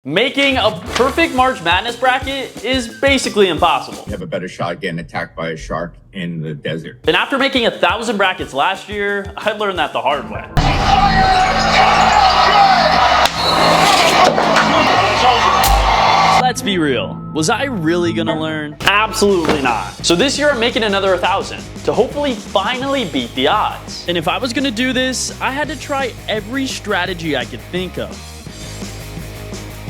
Making a perfect March Madness bracket is basically impossible. You have a better shot getting attacked by a shark in the desert. And after making 1,000 brackets last year, I learned that the hard way. Let's be real. Was I really gonna learn? Absolutely not. So this year I'm making another 1,000 to hopefully finally beat the odds. And if I was gonna do this, I had to try every strategy I could think of.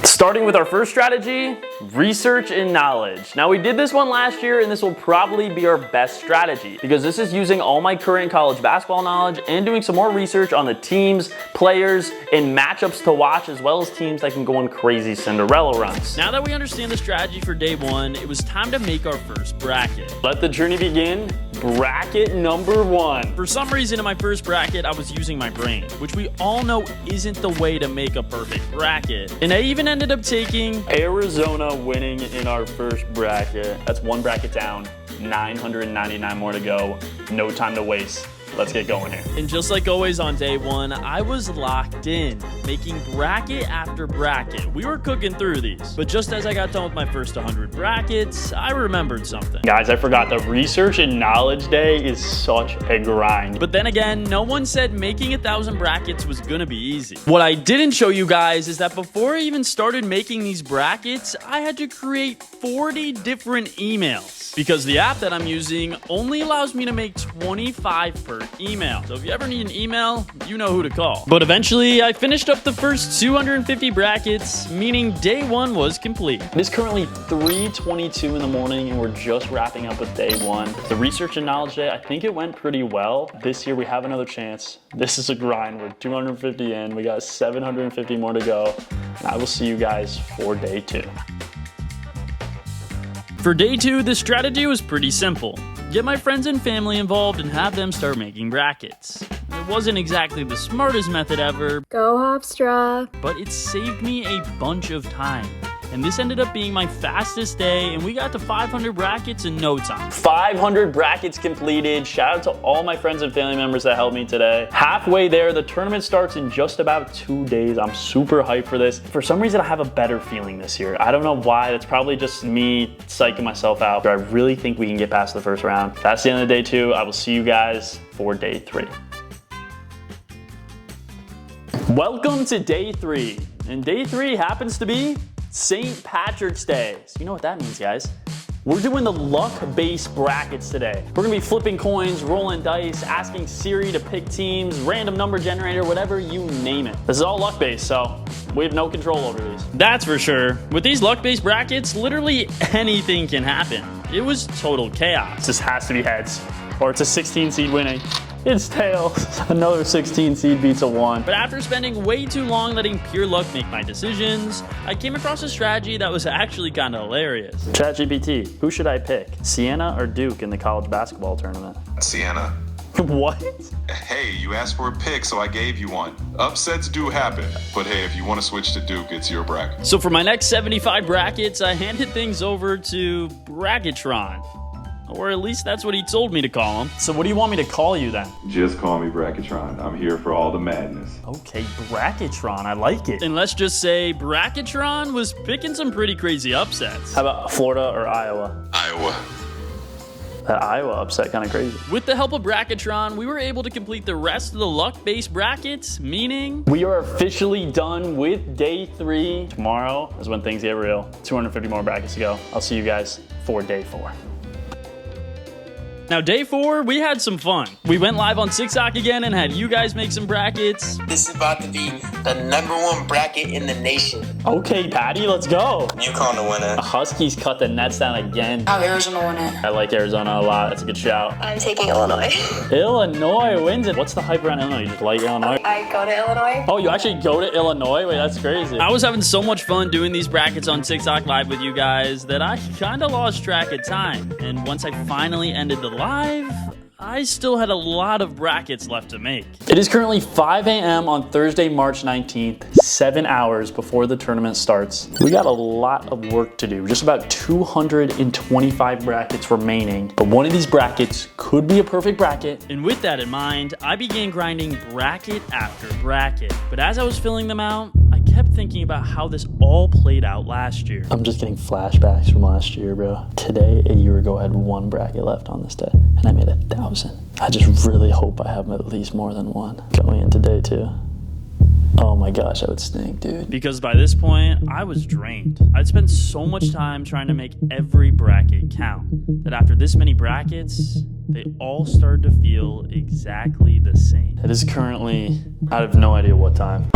Starting with our first strategy, research and knowledge. Now we did this one last year and this will probably be our best strategy because this is using all my current college basketball knowledge and doing some more research on the teams, players, and matchups to watch, as well as teams that can go on crazy Cinderella runs. Now that we understand the strategy for day one, it was time to make our first bracket. Let the journey begin. Bracket number one. For some reason in my first bracket, I was using my brain, which we all know isn't the way to make a perfect bracket. And I even ended up taking Arizona winning in our first bracket. That's one bracket down, 999 more to go. No time to waste. Let's get going here. And just like always on day one, I was locked in, making bracket after bracket. We were cooking through these, but just as I got done with my first 100 brackets, I remembered something. Guys, I forgot the research and knowledge day is such a grind. But then again, no one said making 1,000 brackets was gonna be easy. What I didn't show you guys is that before I even started making these brackets, I had to create 40 different emails because the app that I'm using only allows me to make 25 per email. So if you ever need an email, you know who to call. But eventually I finished up the first 250 brackets, meaning day one was complete. It is currently 3:22 in the morning and we're just wrapping up with day one. The research and knowledge day, I think it went pretty well. This year we have another chance. This is a grind. We're 250 in, we got 750 more to go. And I will see you guys for day two. For day two, the strategy was pretty simple. Get my friends and family involved and have them start making brackets. It wasn't exactly the smartest method ever. Go Hofstra. But it saved me a bunch of time. And this ended up being my fastest day, and we got to 500 brackets in no time. 500 brackets completed. Shout out to all my friends and family members that helped me today. Halfway there, the tournament starts in just about 2 days. I'm super hyped for this. For some reason, I have a better feeling this year. I don't know why. It's probably just me psyching myself out, but I really think we can get past the first round. That's the end of day two. I will see you guys for day three. Welcome to day three. And day three happens to be St. Patrick's Day. So you know what that means, guys. We're doing the luck-based brackets today. We're gonna be flipping coins, rolling dice, asking Siri to pick teams, random number generator, whatever you name it. This is all luck-based, so we have no control over these. That's for sure. With these luck-based brackets, literally anything can happen. It was total chaos. This has to be heads, or it's a 16 seed winning. It's tails. Another 16 seed beats a 1. But after spending way too long letting pure luck make my decisions, I came across a strategy that was actually kind of hilarious. ChatGPT, who should I pick? Sienna or Duke in the college basketball tournament? Sienna. What? Hey, you asked for a pick, so I gave you one. Upsets do happen, but hey, if you want to switch to Duke, it's your bracket. So for my next 75 brackets, I handed things over to Bracketron. Or at least that's what he told me to call him. So what do you want me to call you then? Just call me Bracketron. I'm here for all the madness. Okay, Bracketron, I like it. And let's just say Bracketron was picking some pretty crazy upsets. How about Florida or Iowa? Iowa. That Iowa upset kind of crazy. With the help of Bracketron, we were able to complete the rest of the luck-based brackets, meaning we are officially done with day three. Tomorrow is when things get real. 250 more brackets to go. I'll see you guys for day four. Now, day four, we had some fun. We went live on TikTok again and had you guys make some brackets. This is about to be the #1 bracket in the nation. Okay, Patty, let's go. UConn the winner. The Huskies cut the Nets down again. Have Arizona win it. I like Arizona a lot. That's a good shout. I'm taking Illinois. Illinois wins it. What's the hype around Illinois? You just like Illinois? I go to Illinois. Oh, you actually go to Illinois? Wait, that's crazy. I was having so much fun doing these brackets on TikTok Live with you guys that I kind of lost track of time. And once I finally ended the live, I still had a lot of brackets left to make. It is currently 5 a.m. on Thursday, March 19th, 7 hours before the tournament starts. We got a lot of work to do, just about 225 brackets remaining, but one of these brackets could be a perfect bracket. And with that in mind, I began grinding bracket after bracket. But as I was filling them out, I kept thinking about how this all played out last year. I'm just getting flashbacks from last year, bro. Today, a year ago, I had one bracket left on this day, and I made 1,000. I just really hope I have at least more than one going into day 2. Oh my gosh, that would stink, dude. Because by this point, I was drained. I'd spent so much time trying to make every bracket count that after this many brackets, they all started to feel exactly the same. It is currently, I have no idea what time.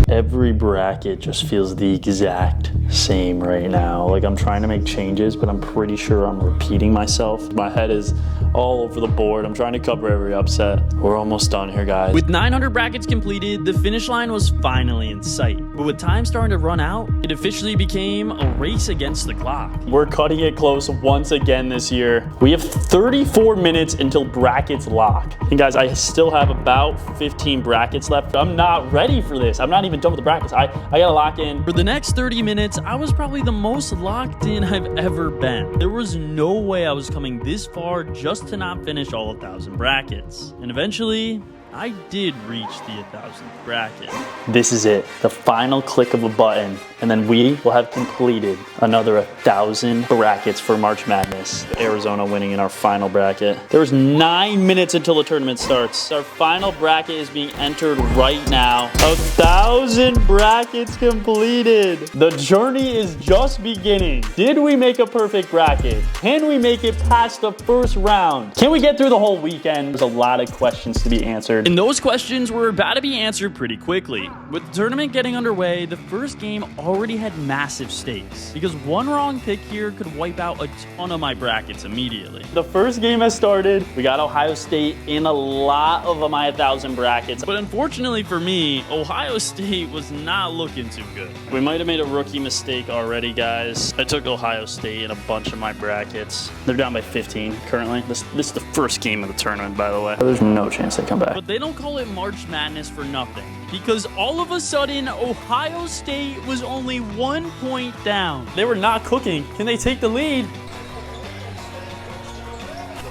Every bracket just feels the exact same right now. Like, I'm trying to make changes, but I'm pretty sure I'm repeating myself. My head is all over the board. I'm trying to cover every upset. We're almost done here, guys. With 900 brackets completed, the finish line was finally in sight. But with time starting to run out, it officially became a race against the clock. We're cutting it close once again this year. We have 34 minutes until brackets lock. And guys, I still have about 15 brackets left. I'm not ready for this. I'm not even done with the brackets. I gotta lock in. For the next 30 minutes, I was probably the most locked in I've ever been. There was no way I was coming this far just to not finish all 1,000 brackets. And eventually, I did reach the 1,000th bracket. This is it, the final click of a button, and then we will have completed another 1,000 brackets for March Madness. Arizona winning in our final bracket. There's 9 minutes until the tournament starts. Our final bracket is being entered right now. 1,000 brackets completed. The journey is just beginning. Did we make a perfect bracket? Can we make it past the first round? Can we get through the whole weekend? There's a lot of questions to be answered. And those questions were about to be answered pretty quickly. With the tournament getting underway, the first game already had massive stakes, because one wrong pick here could wipe out a ton of my brackets immediately. The first game has started. We got Ohio State in a lot of my 1,000 brackets. But unfortunately for me, Ohio State was not looking too good. We might have made a rookie mistake already, guys. I took Ohio State in a bunch of my brackets. They're down by 15 currently. This is the first game of the tournament, by the way. There's no chance they come back. But they don't call it March Madness for nothing, because all of a sudden, Ohio State was only 1 point down. They were not cooking. Can they take the lead?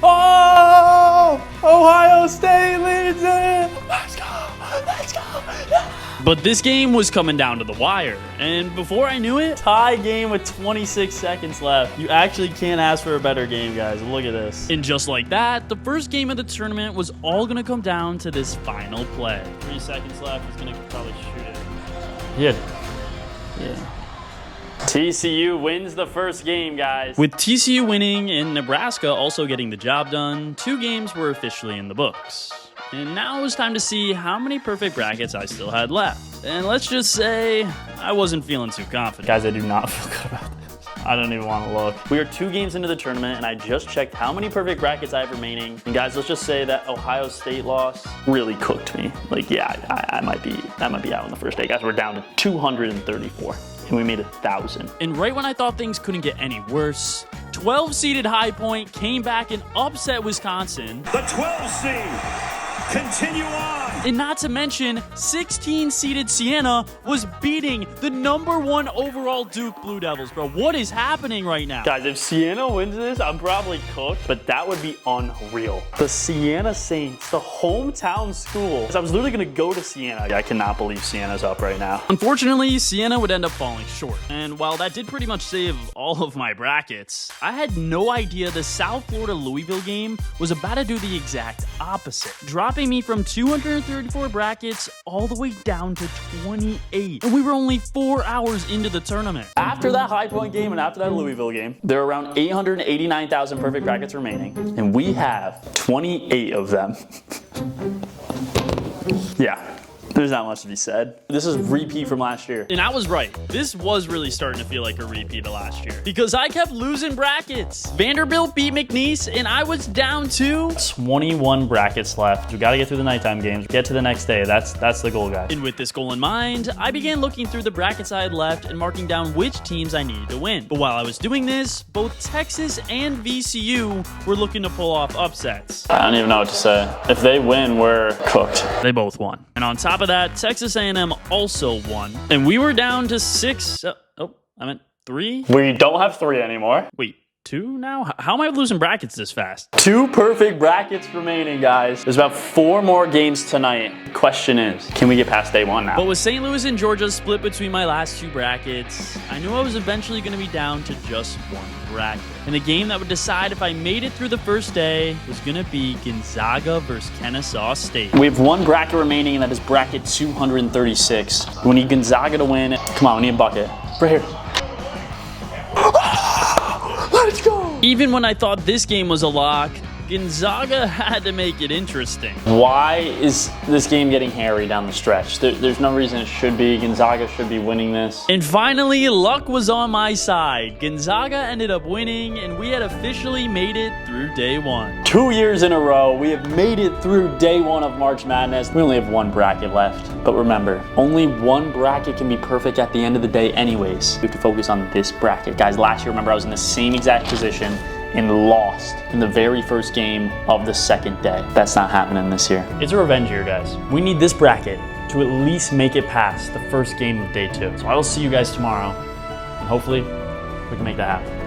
Oh! Ohio State leads it! Let's go! Let's go! But this game was coming down to the wire, and before I knew it, Tie game with 26 seconds left. You actually can't ask for a better game, guys. Look at this. and just like that, the first game of the tournament was all gonna come down to this final play. 3 seconds left. He's gonna probably shoot it. Yeah. TCU wins the first game, guys. With TCU winning and Nebraska also getting the job done, 2 games were officially in the books. And now it was time to see how many perfect brackets I still had left. And let's just say, I wasn't feeling too confident. Guys, I do not feel good about this. I don't even want to look. We are 2 games into the tournament, and I just checked how many perfect brackets I have remaining. And guys, let's just say that Ohio State loss really cooked me. Like, yeah, I might be out on the first day. Guys, we're down to 234, and we made 1,000. And right when I thought things couldn't get any worse, 12-seeded High Point came back and upset Wisconsin. The 12 seed. Continue on. And not to mention, 16-seeded Siena was beating the #1 overall Duke Blue Devils, bro. What is happening right now? Guys, if Siena wins this, I'm probably cooked, but that would be unreal. The Siena Saints, the hometown school. I was literally gonna go to Siena. I cannot believe Siena's up right now. Unfortunately, Siena would end up falling short. And while that did pretty much save all of my brackets, I had no idea the South Florida Louisville game was about to do the exact opposite, dropping me from 234 brackets all the way down to 28. And we were only 4 hours into the tournament. After that High Point game and after that Louisville game, there are around 889,000 perfect brackets remaining, and we have 28 of them. Yeah. There's not much to be said. This is repeat from last year. And I was right. This was really starting to feel like a repeat of last year, because I kept losing brackets. Vanderbilt beat McNeese, and I was down to 21 brackets left. We gotta get through the nighttime games. Get to the next day. That's the goal, guys. And with this goal in mind, I began looking through the brackets I had left and marking down which teams I needed to win. But while I was doing this, both Texas and VCU were looking to pull off upsets. I don't even know what to say. If they win, we're cooked. They both won. And on top of that, Texas A&M also won. And we were down to 6. I meant 3? We don't have 3 anymore. Wait, 2 now? How am I losing brackets this fast? 2 perfect brackets remaining, guys. There's about 4 more games tonight. Question is, can we get past day 1 now? But with St. Louis and Georgia split between my last 2 brackets, I knew I was eventually going to be down to just 1 bracket. And the game that would decide if I made it through the first day was going to be Gonzaga versus Kennesaw State. We have 1 bracket remaining, and that is bracket 236. We need Gonzaga to win. Come on, we need a bucket. Right here. Let's go! Even when I thought this game was a lock, Gonzaga had to make it interesting. Why is this game getting hairy down the stretch? There's no reason it should be. Gonzaga should be winning this. And finally, luck was on my side. Gonzaga ended up winning, and we had officially made it through day 1. 2 years in a row, we have made it through day 1 of March Madness. We only have 1 bracket left. But remember, only 1 bracket can be perfect at the end of the day anyways. We have to focus on this bracket. Guys, last year, remember, I was in the same exact position and lost in the very first game of the second day. That's not happening this year. It's a revenge year, guys. We need this bracket to at least make it past the first game of day 2. So I will see you guys tomorrow, and hopefully we can make that happen.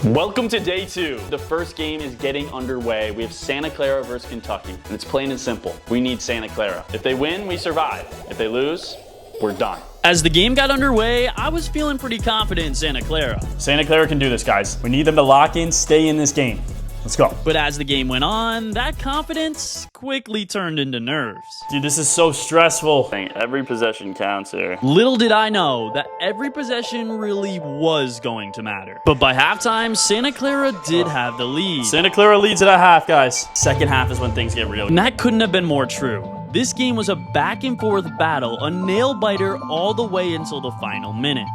Welcome to day 2. The first game is getting underway. We have Santa Clara versus Kentucky, and it's plain and simple. We need Santa Clara. If they win, we survive. If they lose, we're done. As the game got underway, I was feeling pretty confident in Santa Clara. Santa Clara can do this, guys. We need them to lock in, stay in this game. Let's go. But as the game went on, that confidence quickly turned into nerves. Dude, this is so stressful. Every possession counts here. Little did I know that every possession really was going to matter. But by halftime, Santa Clara did have the lead. Santa Clara leads at a half, guys. Second half is when things get real. And that couldn't have been more true. This game was a back and forth battle, a nail biter all the way until the final minute.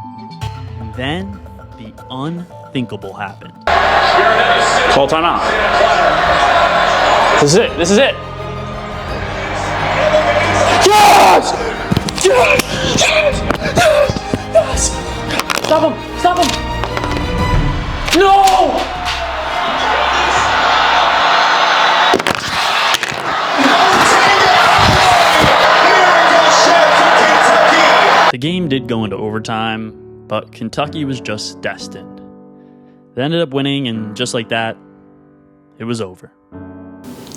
And then the unthinkable happened. Call timeout. This is it. This is it. Yes! Yes! Yes! Yes! Yes! Stop him! Stop him! No! The game did go into overtime, but Kentucky was just destined. They ended up winning, and just like that, it was over.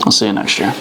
I'll see you next year.